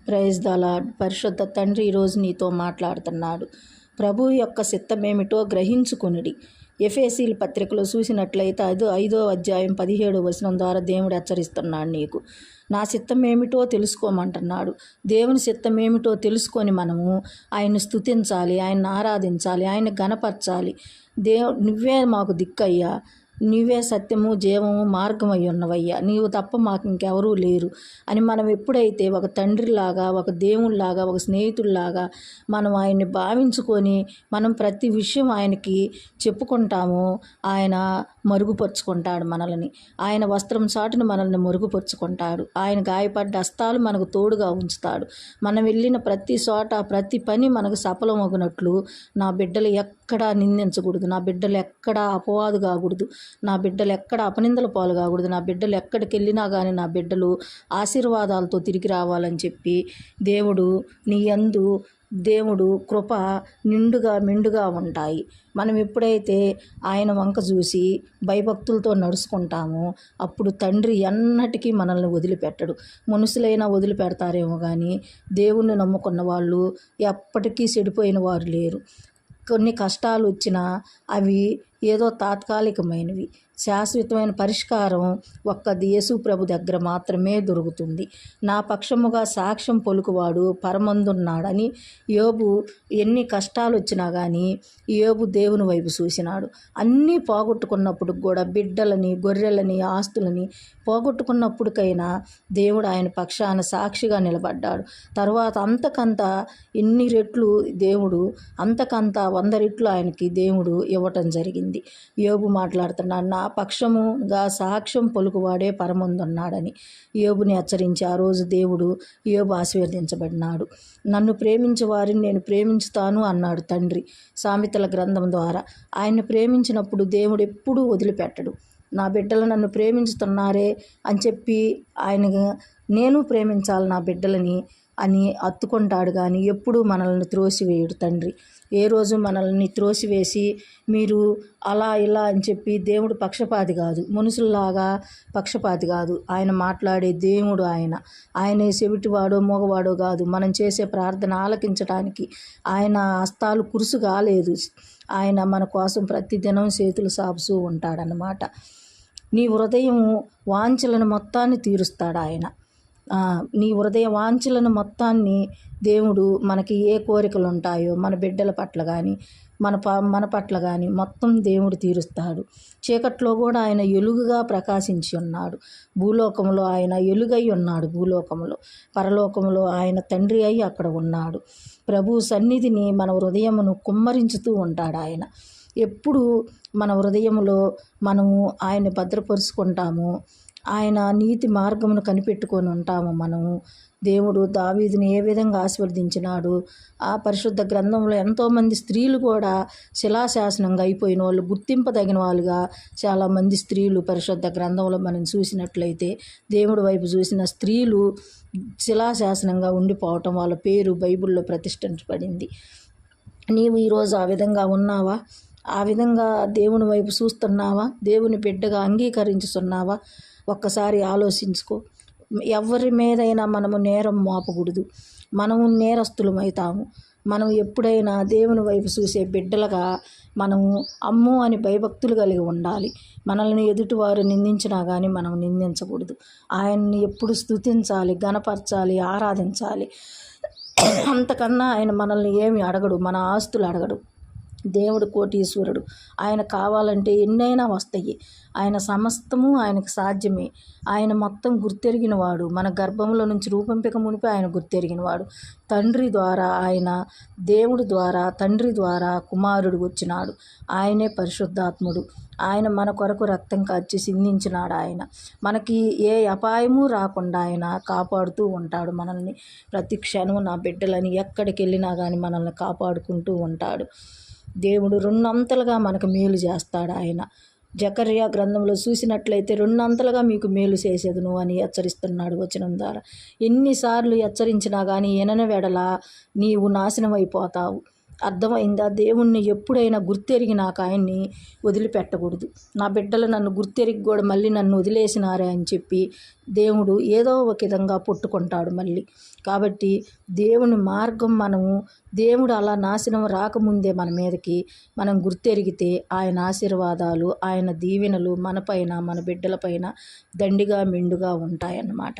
Praise the lord. పరిశుద్ధ తండ్రి ఈరోజు నీతో మాట్లాడుతున్నాడు. ప్రభు యొక్క చిత్తమేమిటో గ్రహించుకొనుడి. ఎఫెసీయుల పత్రికలో చూసినట్లయితే 5వ అధ్యాయం 17వ వచనం ద్వారా దేవుడు హెచ్చరిస్తున్నాడు. నీకు నా చిత్తం ఏమిటో తెలుసుకోమంటున్నాడు. దేవుని చిత్తం ఏమిటో తెలుసుకొని మనము ఆయన్ని స్తుతించాలి, ఆయన్ని ఆరాధించాలి, ఆయన్ని గణపరచాలి. నువ్వే మాకు దిక్కయ్యా, నీవే సత్యము, జీవము, మార్గం అయి ఉన్నవయ్యా, నీవు తప్ప మాకు ఇంకెవరూ లేరు అని మనం ఎప్పుడైతే ఒక తండ్రిలాగా, ఒక దేవుళ్ళలాగా, ఒక స్నేహితుల్లాగా మనం ఆయన్ని భావించుకొని మనం ప్రతి విషయం ఆయనకి చెప్పుకుంటామో ఆయన మరుగుపరుచుకుంటాడు మనల్ని. ఆయన వస్త్రం చాటును మనల్ని మరుగుపరుచుకుంటాడు. ఆయన గాయపడ్డ హస్తాలు మనకు తోడుగా ఉంచుతాడు. మనం వెళ్ళిన ప్రతి చోట ప్రతి పని మనకు సఫలమగునట్లు నా బిడ్డలు ఎక్కడా నిందించకూడదు, నా బిడ్డలు ఎక్కడా అపవాదు కాకూడదు, నా బిడ్డలు ఎక్కడ అపనిందల పాలు కాకూడదు, నా బిడ్డలు ఎక్కడికి వెళ్ళినా కానీ నా బిడ్డలు ఆశీర్వాదాలతో తిరిగి రావాలని చెప్పి దేవుడు కృప నిండుగా మెండుగా ఉంటాయి. మనం ఎప్పుడైతే ఆయన వంక చూసి భయభక్తులతో నడుచుకుంటామో అప్పుడు తండ్రి ఎన్నటికీ మనల్ని వదిలిపెట్టడు. మనుషులైనా వదిలిపెడతారేమో కానీ దేవుణ్ణి నమ్ముకున్న వాళ్ళు ఎప్పటికీ చెడిపోయిన వారు లేరు. కొన్ని కష్టాలు వచ్చినా అవి ఏదో తాత్కాలికమైనవి. శాశ్వతమైన పరిష్కారం ఒక్క యేసు ప్రభు దగ్గర మాత్రమే దొరుకుతుంది. నా పక్షముగా సాక్ష్యం పలుకువాడు పరమందున్నాడని యోబు ఎన్ని కష్టాలు వచ్చినా కానీ యోబు దేవుని వైపు చూసినాడు. అన్నీ పోగొట్టుకున్నప్పుడు కూడా బిడ్డలని, గొర్రెలని, ఆస్తులని పోగొట్టుకున్నప్పటికైనా దేవుడు ఆయన పక్షాన సాక్షిగా నిలబడ్డాడు. తర్వాత అంతకంత ఎన్ని రెట్లు దేవుడు అంతకంత 100 రెట్లు ఆయనకి దేవుడు ఇవ్వటం జరిగింది. యోబు మాట్లాడుతున్నాడు, నా పక్షముగా సాక్ష్యం పలుకువాడే పరమందున్నాడని యోబుని హెచ్చరించి ఆ రోజు దేవుడు యోబు ఆశీర్వదించబడినాడు. నన్ను ప్రేమించే వారిని నేను ప్రేమించుతాను అన్నాడు తండ్రి సామెతల గ్రంథం ద్వారా. ఆయన్ని ప్రేమించినప్పుడు దేవుడు ఎప్పుడూ వదిలిపెట్టడు. నా బిడ్డలు నన్ను ప్రేమించుతున్నారే అని చెప్పి నేను ప్రేమించాలి నా బిడ్డలని అని అత్తుకుంటాడు కానీ ఎప్పుడూ మనల్ని త్రోసివేయడు తండ్రి. ఏ రోజు మనల్ని త్రోసివేసి మీరు అలా ఇలా అని చెప్పి దేవుడు పక్షపాతి కాదు, మనుషుల్లాగా పక్షపాతి కాదు. ఆయన మాట్లాడే దేవుడు ఆయన చెవిటివాడో మోగవాడో కాదు. మనం చేసే ప్రార్థన ఆలకించడానికి ఆయన హస్తాలు కురుసు కాలేదు. ఆయన మన కోసం ప్రతిదినం చేతులు సాపుతూ ఉంటాడనమాట. నీ హృదయం వాంఛలను మొత్తాన్ని తీరుస్తాడు ఆయన. నీ హృదయ వాంఛలను మొత్తాన్ని దేవుడు మనకి ఏ కోరికలు ఉంటాయో మన బిడ్డల పట్ల కానీ మన పట్ల కానీ మొత్తం దేవుడు తీరుస్తాడు. చీకట్లో కూడా ఆయన ఎలుగుగా ప్రకాశించి ఉన్నాడు. భూలోకంలో ఆయన ఎలుగై ఉన్నాడు. భూలోకంలో పరలోకంలో ఆయన తండ్రి అయి అక్కడ ఉన్నాడు. ప్రభు సన్నిధిని మన హృదయమును కుమ్మరించుతూ ఉంటాడు ఆయన. ఎప్పుడు మన హృదయంలో మనము ఆయన్ని భద్రపరుచుకుంటాము, ఆయన నీతి మార్గమును కనిపెట్టుకొని ఉంటాము. మనము దేవుడు దావీదుని ఏ విధంగా ఆశీర్వదించినాడు. ఆ పరిశుద్ధ గ్రంథంలో ఎంతోమంది స్త్రీలు కూడా శిలాశాసనంగా అయిపోయిన వాళ్ళు, గుర్తింపదగిన వాళ్ళుగా చాలామంది స్త్రీలు పరిశుద్ధ గ్రంథంలో మనం చూసినట్లయితే దేవుడి వైపు చూసిన స్త్రీలు శిలాశాసనంగా ఉండిపోవటం, వాళ్ళ పేరు బైబిల్లో ప్రతిష్ఠించబడింది. నీవు ఈరోజు ఆ విధంగా ఉన్నావా? ఆ విధంగా దేవుని వైపు చూస్తున్నావా? దేవుని బిడ్డగా అంగీకరించుతున్నావా? ఒక్కసారి ఆలోచించుకో. ఎవరి మీదైనా మనము నేరం మోపకూడదు. మనము నేరస్తులమవుతాము. మనం ఎప్పుడైనా దేవుని వైపు చూసే బిడ్డలుగా మనము అమ్మో అని భయభక్తులు కలిగి ఉండాలి. మనల్ని ఎదుటివారు నిందించినా కానీ మనం నిందించకూడదు. ఆయన్ని ఎప్పుడు స్తుతించాలి, గణపరచాలి, ఆరాధించాలి. అంతకన్నా ఆయన మనల్ని ఏమి అడగడు, మన ఆస్తులు అడగడు. దేవుడు కోటీశ్వరుడు. ఆయన కావాలంటే ఎన్నైనా వస్తాయి. ఆయన సమస్తము ఆయనకు సాధ్యమే. ఆయన మొత్తం గుర్తెరిగినవాడు. మన గర్భంలో నుంచి రూపంపిక మునిపి ఆయన గుర్తెరిగినవాడు. తండ్రి ద్వారా దేవుడి ద్వారా తండ్రి ద్వారా కుమారుడు వచ్చినాడు. ఆయనే పరిశుద్ధాత్ముడు. ఆయన మన కొరకు రక్తం కార్చి సిందించినాడు. ఆయన మనకి ఏ అపాయము రాకుండా ఆయన కాపాడుతూ ఉంటాడు మనల్ని. ప్రతి క్షణం నా బిడ్డలని ఎక్కడికి వెళ్ళినా కానీ మనల్ని కాపాడుకుంటూ ఉంటాడు. దేవుడు 2 అంతలుగా మనకు మేలు చేస్తాడు. ఆయన జకర్యా గ్రంథంలో చూసినట్లయితే 2 అంతలుగా మీకు మేలు చేసేదును అని హెచ్చరిస్తున్నాడు వచనం ద్వారా. ఎన్నిసార్లు హెచ్చరించినా కానీ వినని వెడల నీవు నాశనం అయిపోతావు. అర్థమైందా? దేవుణ్ణి ఎప్పుడైనా గుర్తెరిగినాక ఆయన్ని వదిలిపెట్టకూడదు. నా బిడ్డలు నన్ను గుర్తెరిగి కూడా మళ్ళీ నన్ను వదిలేసినారే అని చెప్పి దేవుడు ఏదో ఒక విధంగా పుట్టుకుంటాడు మళ్ళీ. కాబట్టి దేవుని మార్గం దేవుడు అలా నాశనం రాకముందే మన మీదకి మనం గుర్తెరిగితే ఆయన ఆశీర్వాదాలు, ఆయన దీవెనలు మనపైన, మన బిడ్డలపైన దండిగా మెండుగా ఉంటాయన్నమాట.